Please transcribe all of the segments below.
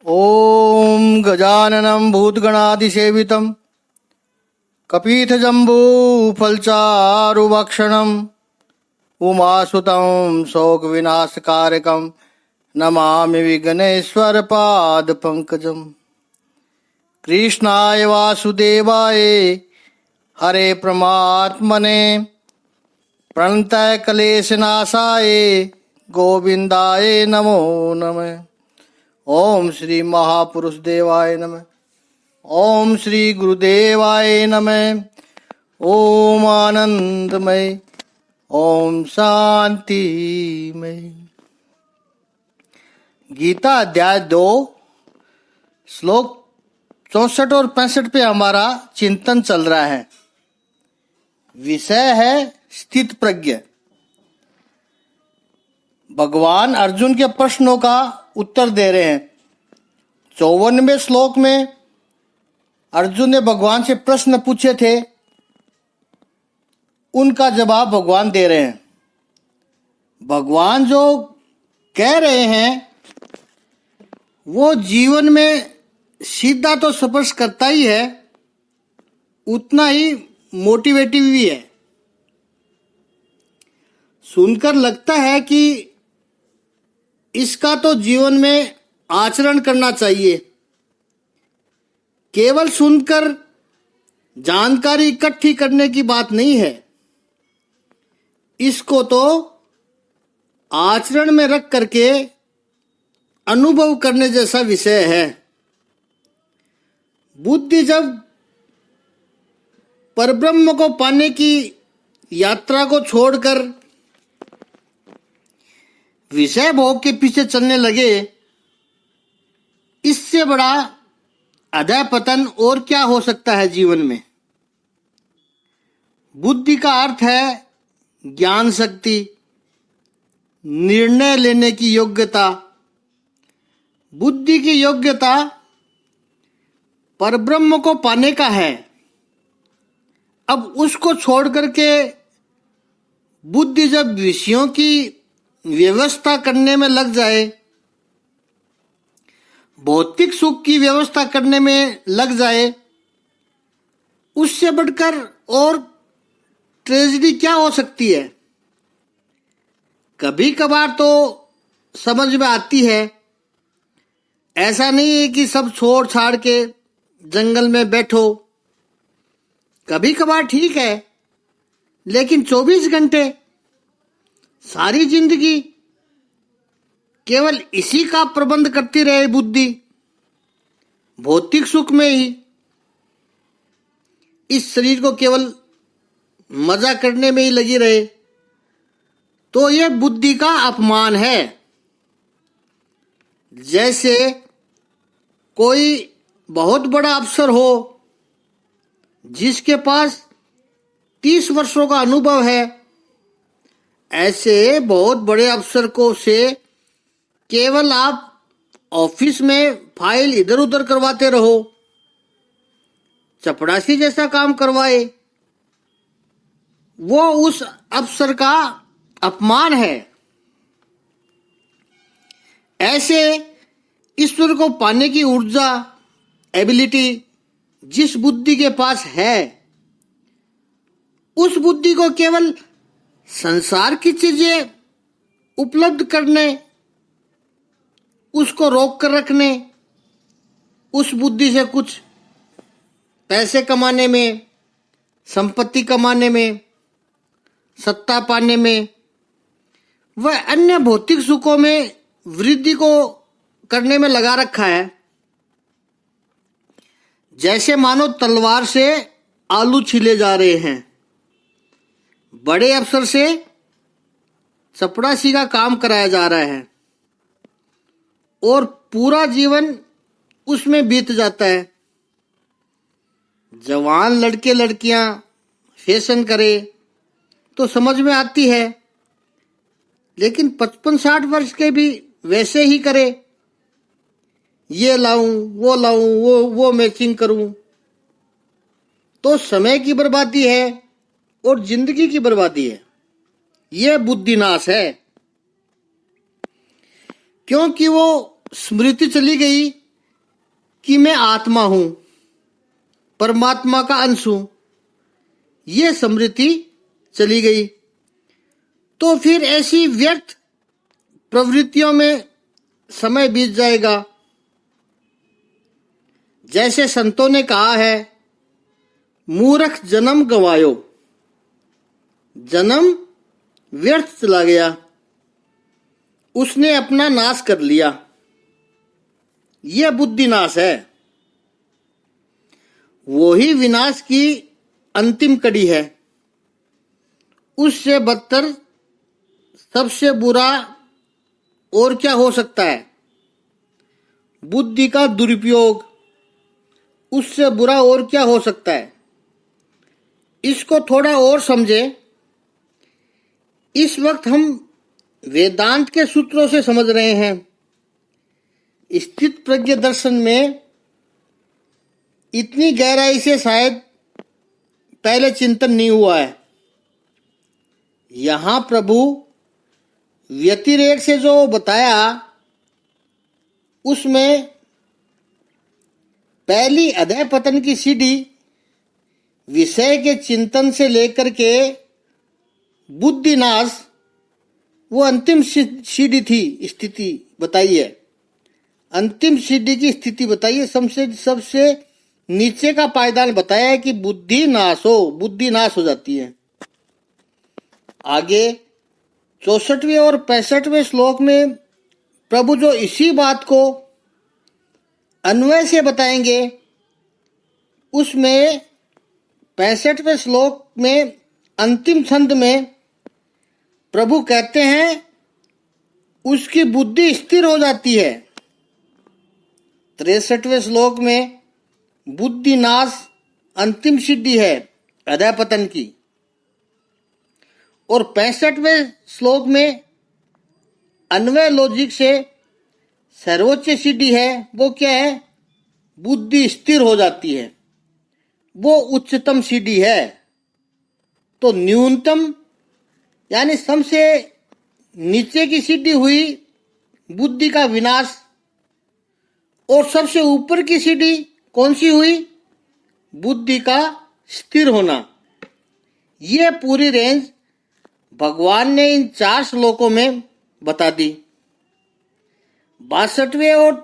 ॐ गजाननं भूतगणादिसेवितं कपीथजम्बूफलचारुभक्षणम् उमासुतं शोकविनाशकारकं नमामि विघ्नेश्वरपादपङ्कजम्। कृष्णाय वासुदेवाय हरे परमात्मने प्रणतः क्लेशनाशाय गोविन्दाय नमो नमः। ओम श्री महापुरुष देवाय नमः। ओम श्री गुरुदेवाय नमः। ओम आनंदमय। ओम शांतिमय। गीता अध्याय 2 श्लोक 64 और 65 पे हमारा चिंतन चल रहा है। विषय है स्थित प्रज्ञ। भगवान अर्जुन के प्रश्नों का उत्तर दे रहे हैं। 54वें श्लोक में अर्जुन ने भगवान से प्रश्न पूछे थे, उनका जवाब भगवान दे रहे हैं। भगवान जो कह रहे हैं वो जीवन में सीधा तो स्पर्श करता ही है, उतना ही मोटिवेटिव भी है। सुनकर लगता है कि इसका तो जीवन में आचरण करना चाहिए। केवल सुनकर जानकारी इकट्ठी करने की बात नहीं है, इसको तो आचरण में रख करके अनुभव करने जैसा विषय है। बुद्धि जब परब्रह्म को पाने की यात्रा को छोड़कर विषय भोग के पीछे चलने लगे, इससे बड़ा अधः पतन और क्या हो सकता है जीवन में। बुद्धि का अर्थ है ज्ञान शक्ति, निर्णय लेने की योग्यता। बुद्धि की योग्यता परब्रह्म को पाने का है। अब उसको छोड़ करके बुद्धि जब विषयों की व्यवस्था करने में लग जाए, भौतिक सुख की व्यवस्था करने में लग जाए, उससे बढ़कर और ट्रेजेडी क्या हो सकती है। कभी कभार तो समझ में आती है, ऐसा नहीं है कि सब छोड़ छाड़ के जंगल में बैठो। कभी कभार ठीक है, लेकिन 24 घंटे सारी जिंदगी केवल इसी का प्रबंध करती रहे बुद्धि, भौतिक सुख में ही, इस शरीर को केवल मजा करने में ही लगी रहे, तो यह बुद्धि का अपमान है। जैसे कोई बहुत बड़ा अफसर हो जिसके पास 30 वर्षों का अनुभव है, ऐसे बहुत बड़े अफसर को से केवल आप ऑफिस में फाइल इधर उधर करवाते रहो, चपरासी जैसा काम करवाए, वो उस अफसर का अपमान है। ऐसे ईश्वर को पाने की ऊर्जा, एबिलिटी जिस बुद्धि के पास है, उस बुद्धि को केवल संसार की चीजें उपलब्ध करने, उसको रोक कर रखने, उस बुद्धि से कुछ पैसे कमाने में, संपत्ति कमाने में, सत्ता पाने में, वह अन्य भौतिक सुखों में वृद्धि को करने में लगा रखा है। जैसे मानो तलवार से आलू छीले जा रहे हैं। बड़े अफसर से चपरासी का काम कराया जा रहा है और पूरा जीवन उसमें बीत जाता है। जवान लड़के लड़कियां फैशन करे तो समझ में आती है, लेकिन 55-60 वर्ष के भी वैसे ही करे, ये लाऊं वो मैचिंग करूं, तो समय की बर्बादी है और जिंदगी की बर्बादी है। यह बुद्धिनाश है, क्योंकि वो स्मृति चली गई कि मैं आत्मा हूं, परमात्मा का अंश हूं, ये स्मृति चली गई। तो फिर ऐसी व्यर्थ प्रवृत्तियों में समय बीत जाएगा। जैसे संतों ने कहा है, मूर्ख जन्म गंवायो, जन्म व्यर्थ चला गया, उसने अपना नाश कर लिया। यह बुद्धि नाश है। वो ही विनाश की अंतिम कड़ी है। उससे बदतर सबसे बुरा और क्या हो सकता है? बुद्धि का दुरुपयोग, उससे बुरा और क्या हो सकता है? इसको थोड़ा और समझे। इस वक्त हम वेदांत के सूत्रों से समझ रहे हैं। स्थित प्रज्ञ दर्शन में इतनी गहराई से शायद पहले चिंतन नहीं हुआ है। यहां प्रभु व्यतिरेक से जो बताया, उसमें पहली अधः पतन की सीढ़ी विषय के चिंतन से लेकर के बुद्धिनाश, वो अंतिम सीढ़ी थी। स्थिति बताई है, अंतिम सीढ़ी की स्थिति बताई है। सबसे नीचे का पायदान बताया है कि बुद्धि नाश हो जाती है। आगे 64वें और 65वें श्लोक में प्रभु जो इसी बात को अन्वय से बताएंगे, उसमें 65वें श्लोक में अंतिम छंद में प्रभु कहते हैं उसकी बुद्धि स्थिर हो जाती है। 63वें श्लोक में बुद्धि नाश अंतिम सिद्धि है अधः पतन की, और 65वें श्लोक में अन्वय लॉजिक से सर्वोच्च सिद्धि है। वो क्या है? बुद्धि स्थिर हो जाती है, वो उच्चतम सिद्धि है। तो न्यूनतम यानी सबसे नीचे की सिद्धि हुई बुद्धि का विनाश, और सबसे ऊपर की सीढ़ी कौन सी हुई? बुद्धि का स्थिर होना। यह पूरी रेंज भगवान ने इन 4 श्लोकों में बता दी। 62वें और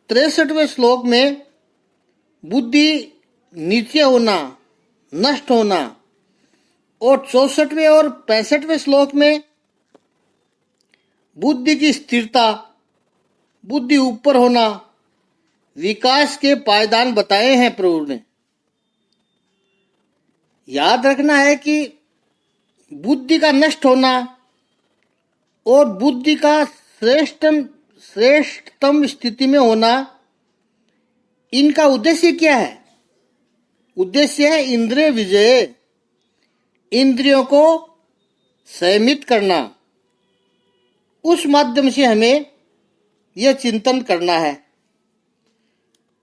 63वें श्लोक में बुद्धि नीचे होना, नष्ट होना, और 64वें और 65वें श्लोक में बुद्धि की स्थिरता, बुद्धि ऊपर होना, विकास के पायदान बताए हैं प्रभु ने। याद रखना है कि बुद्धि का नष्ट होना और बुद्धि का श्रेष्ठतम स्थिति में होना, इनका उद्देश्य क्या है? उद्देश्य है इंद्रिय विजय, इंद्रियों को संयमित करना। उस माध्यम से हमें यह चिंतन करना है,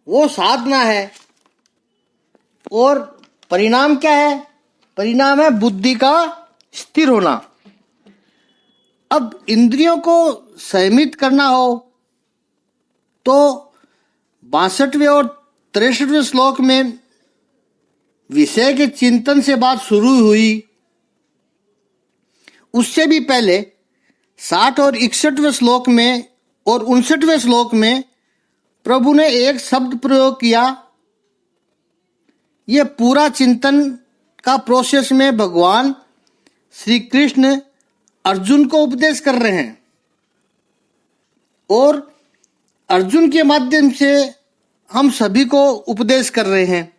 वो साधना है। और परिणाम क्या है? परिणाम है बुद्धि का स्थिर होना। अब इंद्रियों को संयमित करना हो तो 62वें और 63वें श्लोक में विषय के चिंतन से बात शुरू हुई। उससे भी पहले 60 और 61वें श्लोक में और 59वें श्लोक में प्रभु ने एक शब्द प्रयोग किया। यह पूरा चिंतन का प्रोसेस में भगवान श्री कृष्ण अर्जुन को उपदेश कर रहे हैं, और अर्जुन के माध्यम से हम सभी को उपदेश कर रहे हैं।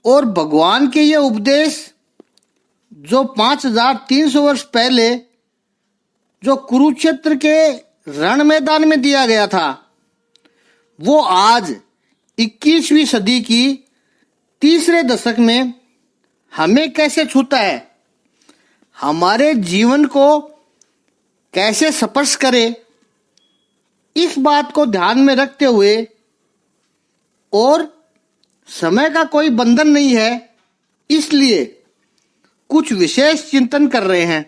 और भगवान के ये उपदेश जो 5300 वर्ष पहले जो कुरुक्षेत्र के रण मैदान में दिया गया था, वो आज 21वीं सदी की तीसरे दशक में हमें कैसे छूता है, हमारे जीवन को कैसे स्पर्श करे, इस बात को ध्यान में रखते हुए, और समय का कोई बंधन नहीं है, इसलिए कुछ विशेष चिंतन कर रहे हैं।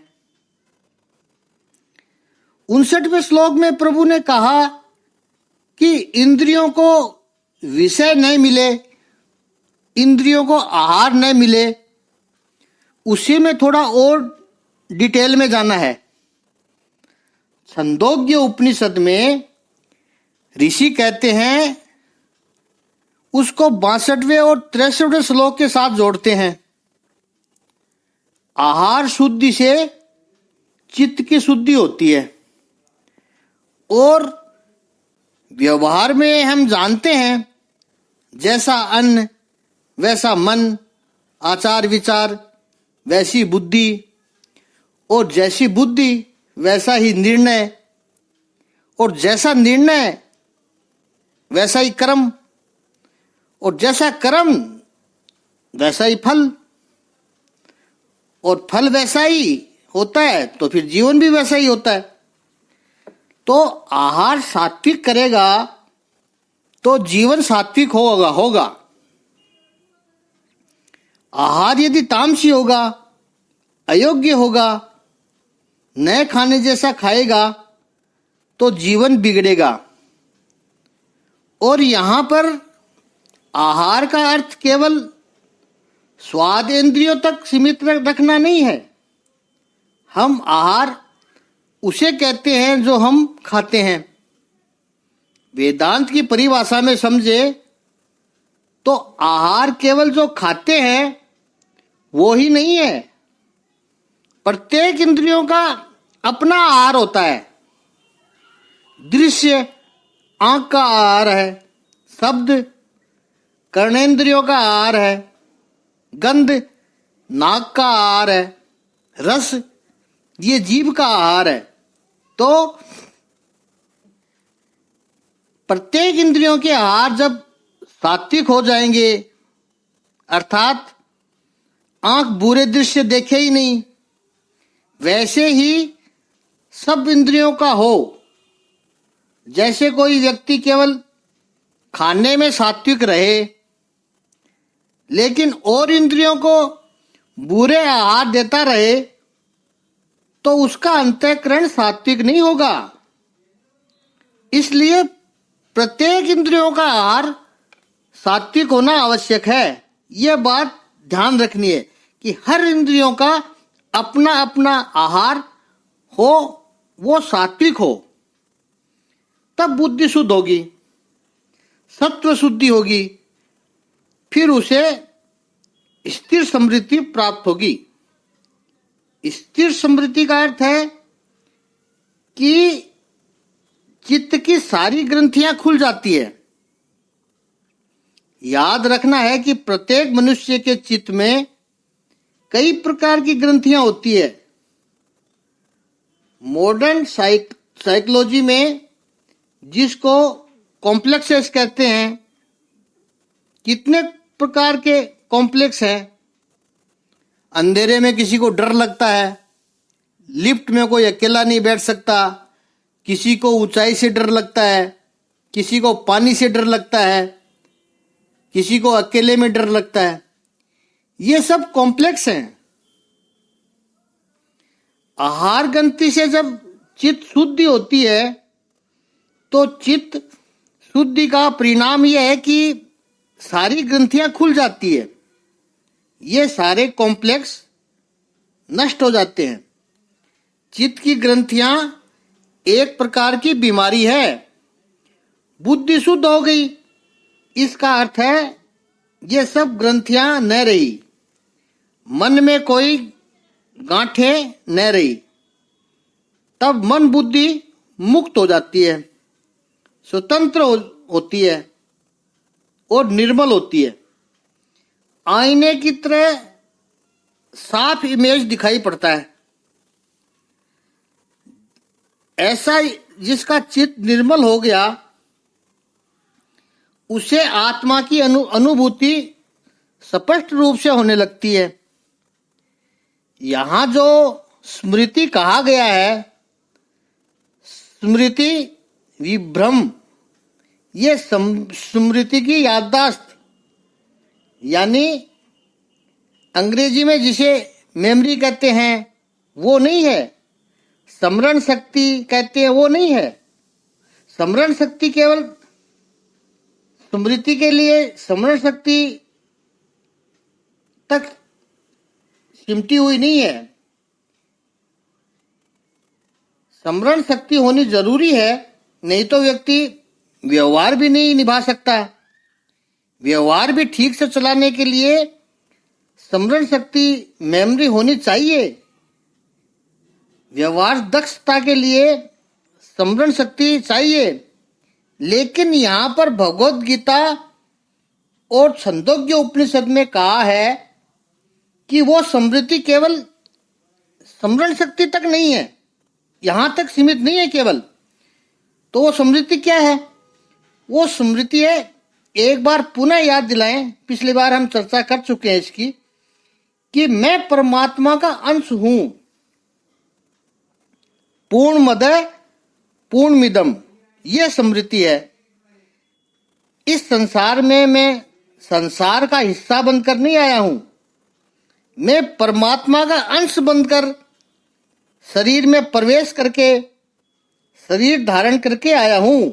59वें श्लोक में प्रभु ने कहा कि इंद्रियों को विषय नहीं मिले, इंद्रियों को आहार नहीं मिले, उसी में थोड़ा और डिटेल में जाना है। छंदोग्य उपनिषद में ऋषि कहते हैं, उसको 62वें और 63वें श्लोक के साथ जोड़ते हैं। आहार शुद्धि से चित्त की शुद्धि होती है, और व्यवहार में हम जानते हैं, जैसा अन्न वैसा मन, आचार विचार वैसी बुद्धि, और जैसी बुद्धि वैसा ही निर्णय, और जैसा निर्णय वैसा ही कर्म, और जैसा कर्म वैसा ही फल, और फल वैसा ही होता है तो फिर जीवन भी वैसा ही होता है। तो आहार सात्विक करेगा तो जीवन सात्विक होगा। आहार यदि तामसी होगा, अयोग्य होगा, नए खाने जैसा खाएगा तो जीवन बिगड़ेगा। और यहां पर आहार का अर्थ केवल स्वाद इंद्रियों तक सीमित रखना नहीं है। हम आहार उसे कहते हैं जो हम खाते हैं। वेदांत की परिभाषा में समझे तो आहार केवल जो खाते हैं वो ही नहीं है, प्रत्येक इंद्रियों का अपना आहार होता है। दृश्य आंख का आहार है, शब्द कर्णेंद्रियों का आहार है, गंध नाक का आहार है, रस ये जीभ का आहार है। तो प्रत्येक इंद्रियों के आहार जब सात्विक हो जाएंगे, अर्थात आंख बुरे दृश्य देखे ही नहीं, वैसे ही सब इंद्रियों का हो। जैसे कोई व्यक्ति केवल खाने में सात्विक रहे, लेकिन और इंद्रियों को बुरे आहार देता रहे, तो उसका अंतःकरण सात्विक नहीं होगा। इसलिए प्रत्येक इंद्रियों का आहार सात्विक होना आवश्यक है। यह बात ध्यान रखनी है कि हर इंद्रियों का अपना अपना आहार हो, वो सात्विक हो, तब बुद्धि शुद्ध होगी, सत्व शुद्धि होगी, फिर उसे स्थिर समृद्धि प्राप्त होगी। स्थिर समृद्धि का अर्थ है कि चित्त की सारी ग्रंथियां खुल जाती है। याद रखना है कि प्रत्येक मनुष्य के चित्त में कई प्रकार की ग्रंथियां होती है। मॉडर्न साइकोलॉजी में जिसको कॉम्प्लेक्सेस कहते हैं, कितने प्रकार के कॉम्प्लेक्स हैं। अंधेरे में किसी को डर लगता है, लिफ्ट में कोई अकेला नहीं बैठ सकता, किसी को ऊंचाई से डर लगता है, किसी को पानी से डर लगता है, किसी को अकेले में डर लगता है। ये सब कॉम्प्लेक्स हैं। आहार ग्रंथि से जब चित्त शुद्धि होती है तो चित्त शुद्धि का परिणाम यह है कि सारी ग्रंथियां खुल जाती है, ये सारे कॉम्प्लेक्स नष्ट हो जाते हैं। चित्त की ग्रंथियां एक प्रकार की बीमारी है। बुद्धि शुद्ध हो गई, इसका अर्थ है ये सब ग्रंथियां न रही, मन में कोई गांठें न रही, तब मन बुद्धि मुक्त हो जाती है, स्वतंत्र होती है और निर्मल होती है। आईने की तरह साफ इमेज दिखाई पड़ता है। ऐसा जिसका चित्त निर्मल हो गया, उसे आत्मा की अनुभूति स्पष्ट रूप से होने लगती है। यहां जो स्मृति कहा गया है, स्मृति विभ्रम, ये स्मृति की याददाश्त, यानी अंग्रेजी में जिसे मेमोरी कहते हैं वो नहीं है, स्मरण शक्ति कहते हैं वो नहीं है। स्मरण शक्ति केवल स्मृति के लिए स्मरण शक्ति तक सिमटी हुई नहीं है। स्मरण शक्ति होनी जरूरी है, नहीं तो व्यक्ति व्यवहार भी नहीं निभा सकता। व्यवहार भी ठीक से चलाने के लिए स्मरण शक्ति, मेमोरी होनी चाहिए। व्यवहार दक्षता के लिए स्मरण शक्ति चाहिए। लेकिन यहाँ पर भगवत गीता और छंदोग्य उपनिषद में कहा है कि वो स्मृति केवल स्मरण शक्ति तक नहीं है, यहाँ तक सीमित नहीं है केवल। तो वो स्मृति क्या है? वो स्मृति है, एक बार पुनः याद दिलाएं, पिछली बार हम चर्चा कर चुके हैं इसकी, कि मैं परमात्मा का अंश हूं। पूर्णमद पूर्णमिदम, यह स्मृति है। इस संसार में मैं संसार का हिस्सा बनकर नहीं आया हूं, मैं परमात्मा का अंश बनकर शरीर में प्रवेश करके शरीर धारण करके आया हूं।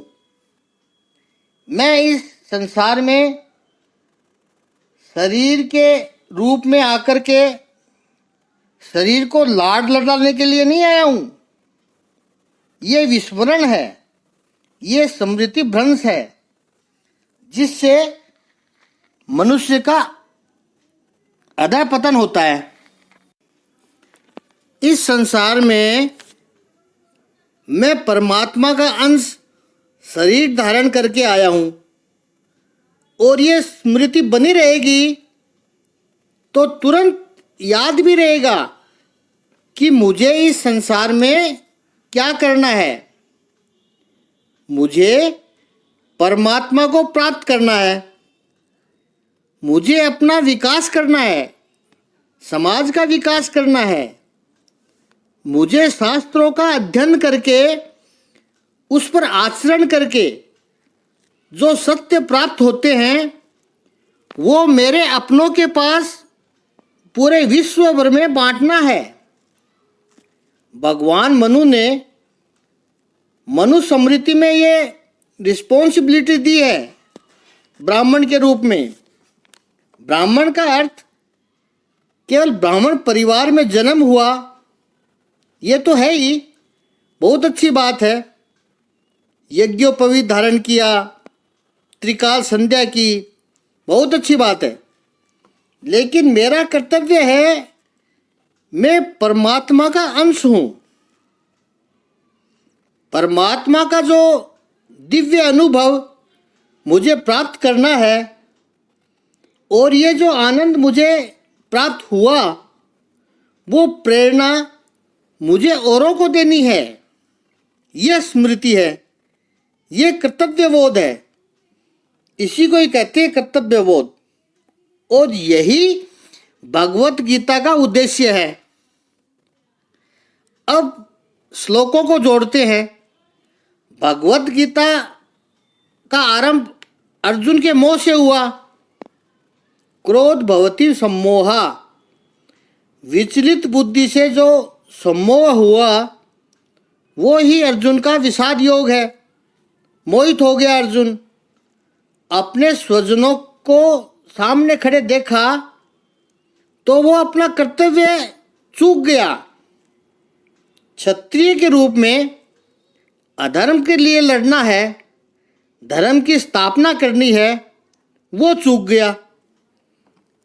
मैं इस संसार में शरीर के रूप में आकर के शरीर को लाड लड़ाने के लिए नहीं आया हूं। ये विस्मरण है, ये स्मृति भ्रंश है, जिससे मनुष्य का अधःपतन होता है। इस संसार में मैं परमात्मा का अंश शरीर धारण करके आया हूं, और ये स्मृति बनी रहेगी तो तुरंत याद भी रहेगा कि मुझे इस संसार में क्या करना है। मुझे परमात्मा को प्राप्त करना है, मुझे अपना विकास करना है, समाज का विकास करना है। मुझे शास्त्रों का अध्ययन करके उस पर आचरण करके जो सत्य प्राप्त होते हैं वो मेरे अपनों के पास पूरे विश्व भर में बांटना है। भगवान मनु ने मनु स्मृति में ये रिस्पॉन्सिबिलिटी दी है ब्राह्मण के रूप में। ब्राह्मण का अर्थ केवल ब्राह्मण परिवार में जन्म हुआ ये तो है ही, बहुत अच्छी बात है। यज्ञोपवीत धारण किया, त्रिकाल संध्या की, बहुत अच्छी बात है। लेकिन मेरा कर्तव्य है, मैं परमात्मा का अंश हूं। परमात्मा का जो दिव्य अनुभव मुझे प्राप्त करना है, और ये जो आनंद मुझे प्राप्त हुआ वो प्रेरणा मुझे औरों को देनी है। यह स्मृति है, यह कर्तव्यबोध है। इसी को ही कहते हैं कर्तव्यबोध। और यही भगवत गीता का उद्देश्य है। अब श्लोकों को जोड़ते हैं। भगवत गीता का आरंभ अर्जुन के मोह से हुआ। क्रोध भवति सम्मोहा, विचलित बुद्धि से जो सम्मोह हुआ वो ही अर्जुन का विषाद योग है। मोहित हो गया अर्जुन, अपने स्वजनों को सामने खड़े देखा तो वो अपना कर्तव्य चूक गया। क्षत्रिय के रूप में अधर्म के लिए लड़ना है, धर्म की स्थापना करनी है, वो चूक गया,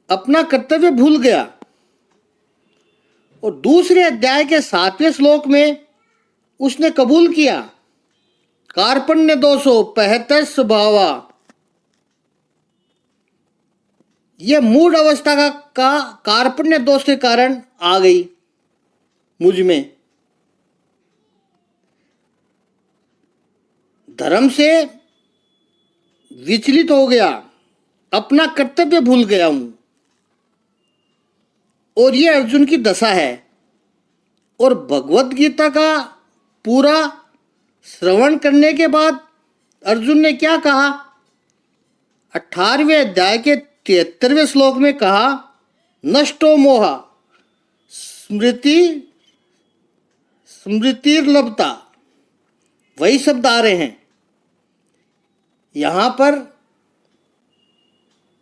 अपना कर्तव्य भूल गया। और दूसरे अध्याय के 7वें श्लोक में उसने कबूल किया, कार्पण्य दोषो पहतर स्वभावा। यह मूढ़ अवस्था का कार्पण्य दोष के कारण आ गई मुझ में। धर्म से विचलित हो गया, अपना कर्तव्य भूल गया हूं। और ये अर्जुन की दशा है। और भगवत गीता का पूरा श्रवण करने के बाद अर्जुन ने क्या कहा? 18वें अध्याय के 73वें श्लोक में कहा, नष्टो मोहा स्मृतिर्लभता। वही शब्द आ रहे हैं यहाँ पर।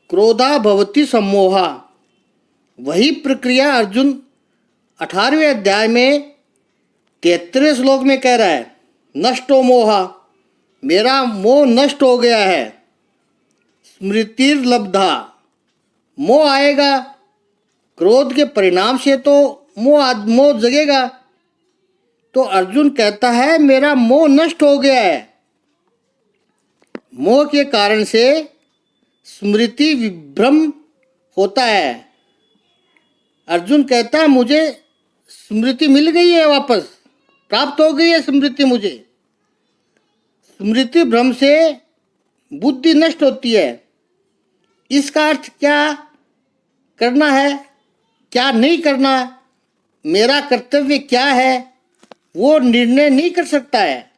क्रोधा भवति सम्मोहा। वही प्रक्रिया अर्जुन 18वें अध्याय में 73वें श्लोक में कह रहा है, नष्टो मोहा, मेरा मोह नष्ट हो गया है। स्मृतिर्लब्धा, मोह आएगा, क्रोध के परिणाम से तो मोह जगेगा। तो अर्जुन कहता है मेरा मोह नष्ट हो गया है। मोह के कारण से स्मृति विभ्रम होता है। अर्जुन कहता है मुझे स्मृति मिल गई है, वापस प्राप्त हो गई है स्मृति मुझे। स्मृति भ्रम से बुद्धि नष्ट होती है। इसका अर्थ क्या करना है, क्या नहीं करना, मेरा कर्तव्य क्या है, वो निर्णय नहीं कर सकता है।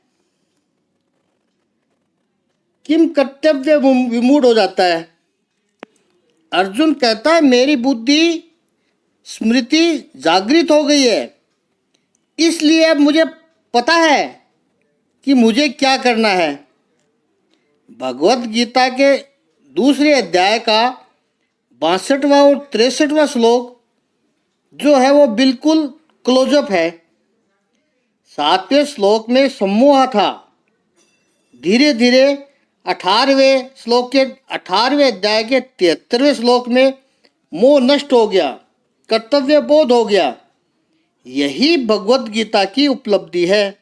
किम कर्तव्य विमूढ़ हो जाता है। अर्जुन कहता है मेरी बुद्धि स्मृति जागृत हो गई है, इसलिए अब मुझे पता है कि मुझे क्या करना है। भगवत गीता के दूसरे अध्याय का 62वां और 63वां श्लोक जो है वो बिल्कुल क्लोजअप है। 7वें श्लोक में सम्मोह था, धीरे धीरे 18वें श्लोक के 18वें अध्याय के 73वें श्लोक में मोह नष्ट हो गया, कर्तव्य बोध हो गया। यही भगवत गीता की उपलब्धि है।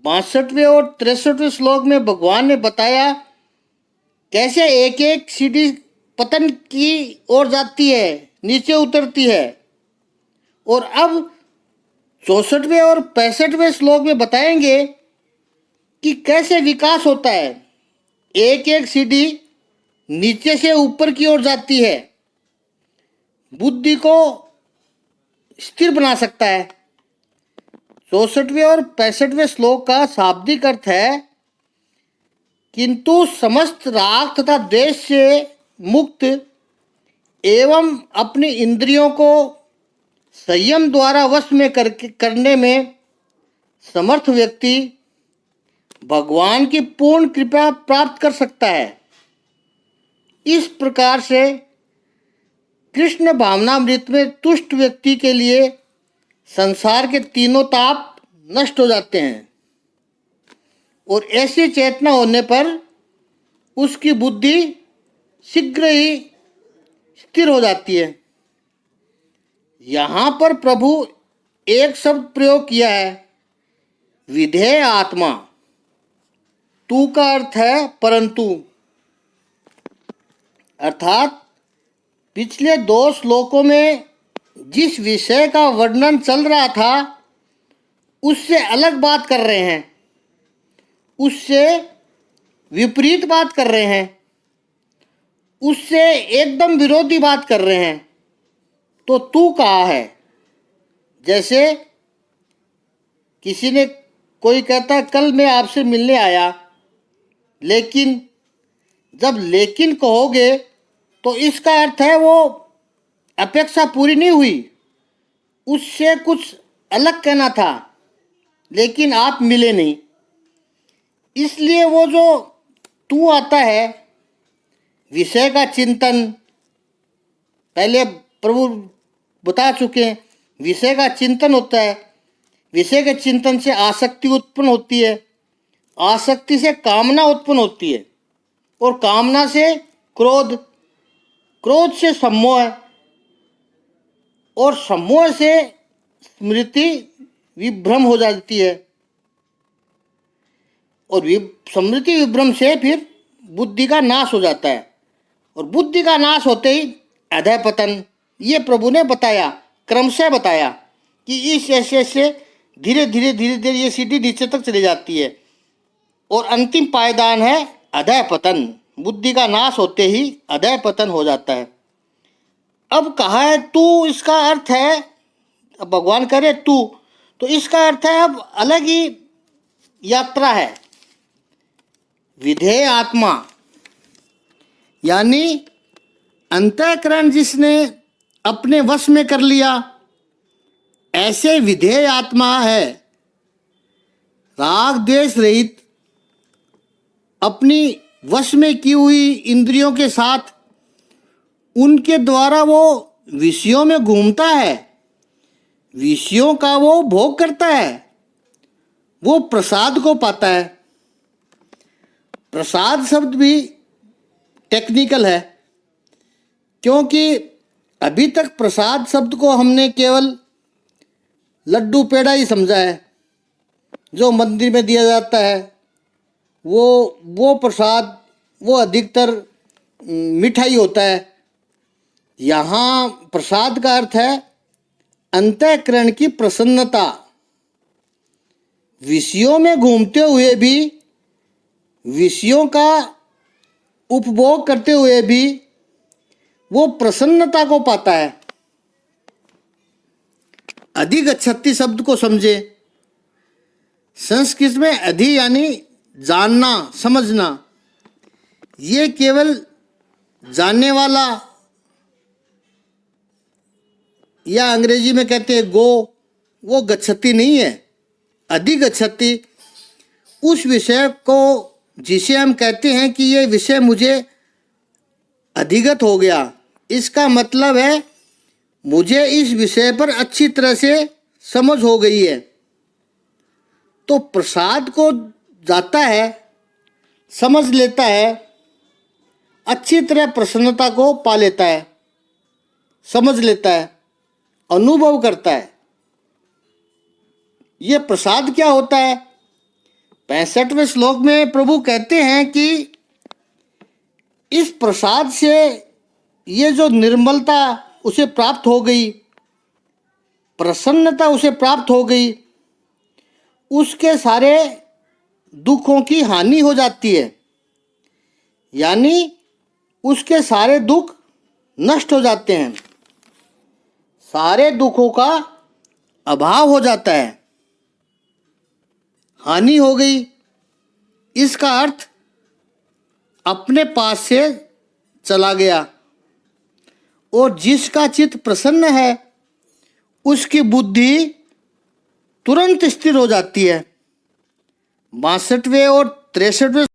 62वें और 63वें श्लोक में भगवान ने बताया कैसे एक एक सीढ़ी पतन की ओर जाती है, नीचे उतरती है। और अब 64वें और 65वें श्लोक में बताएंगे कि कैसे विकास होता है। एक एक सीढ़ी नीचे से ऊपर की ओर जाती है, बुद्धि को स्थिर बना सकता है। 64वें और 65वें श्लोक का शाब्दिक अर्थ है, किंतु समस्त राग तथा द्वेष से मुक्त एवं अपनी इंद्रियों को संयम द्वारा वश में करने में समर्थ व्यक्ति भगवान की पूर्ण कृपा प्राप्त कर सकता है। इस प्रकार से कृष्ण भावनामृत में तुष्ट व्यक्ति के लिए संसार के तीनों ताप नष्ट हो जाते हैं और ऐसी चेतना होने पर उसकी बुद्धि शीघ्र ही स्थिर हो जाती है। यहाँ पर प्रभु एक शब्द प्रयोग किया है, विधेय आत्मा। तू का अर्थ है परंतु, अर्थात पिछले 2 श्लोकों में जिस विषय का वर्णन चल रहा था उससे अलग बात कर रहे हैं, उससे विपरीत बात कर रहे हैं, उससे एकदम विरोधी बात कर रहे हैं। तो तू कहा है, जैसे किसी ने कोई कहता है कल मैं आपसे मिलने आया, लेकिन जब लेकिन कहोगे तो इसका अर्थ है वो अपेक्षा पूरी नहीं हुई, उससे कुछ अलग कहना था लेकिन आप मिले नहीं। इसलिए वो जो तू आता है, विषय का चिंतन, पहले प्रभु बता चुके हैं, विषय का चिंतन होता है। विषय के चिंतन से आसक्ति उत्पन्न होती है, आसक्ति से कामना उत्पन्न होती है और कामना से क्रोध, क्रोध से सम्मोह और सम्मोह से स्मृति विभ्रम हो जाती है और स्मृति विभ्रम से फिर बुद्धि का नाश हो जाता है और बुद्धि का नाश होते ही अधः पतन। ये प्रभु ने बताया, क्रमशः बताया कि इस ऐसे से धीरे धीरे धीरे धीरे ये सीढ़ी नीचे तक चली जाती है और अंतिम पायदान है अधः पतन। बुद्धि का नाश होते ही अधः पतन हो जाता है। अब कहा है तू, इसका अर्थ है, अब भगवान करे तू, तो इसका अर्थ है अब अलग ही यात्रा है। विधेय आत्मा यानी अंतःकरण जिसने अपने वश में कर लिया, ऐसे विधेय आत्मा है। राग द्वेष रहित अपनी वश में की हुई इंद्रियों के साथ उनके द्वारा वो विषयों में घूमता है, विषयों का वो भोग करता है, वो प्रसाद को पाता है। प्रसाद शब्द भी टेक्निकल है, क्योंकि अभी तक प्रसाद शब्द को हमने केवल लड्डू पेड़ा ही समझा है। जो मंदिर में दिया जाता है वो प्रसाद, वो अधिकतर मिठाई होता है। यहाँ प्रसाद का अर्थ है अंतःकरण की प्रसन्नता। विषयों में घूमते हुए भी, विषयों का उपभोग करते हुए भी वो प्रसन्नता को पाता है। अधिगच्छति शब्द को समझे। संस्कृत में अधि यानी जानना, समझना। ये केवल जानने वाला, या अंग्रेजी में कहते हैं गो, वो गच्छति नहीं है। अधिगच्छति उस विषय को जिसे हम कहते हैं कि ये विषय मुझे अधिगत हो गया, इसका मतलब है मुझे इस विषय पर अच्छी तरह से समझ हो गई है। तो प्रसाद को जाता है, समझ लेता है, अच्छी तरह प्रसन्नता को पा लेता है, समझ लेता है, अनुभव करता है। ये प्रसाद क्या होता है? 65वें श्लोक में प्रभु कहते हैं कि इस प्रसाद से ये जो निर्मलता उसे प्राप्त हो गई, प्रसन्नता उसे प्राप्त हो गई, उसके सारे दुखों की हानि हो जाती है, यानी उसके सारे दुख नष्ट हो जाते हैं, सारे दुखों का अभाव हो जाता है, हानि हो गई। इसका अर्थ अपने पास से चला गया। और जिसका चित्त प्रसन्न है उसकी बुद्धि तुरंत स्थिर हो जाती है। 62वें और 63वें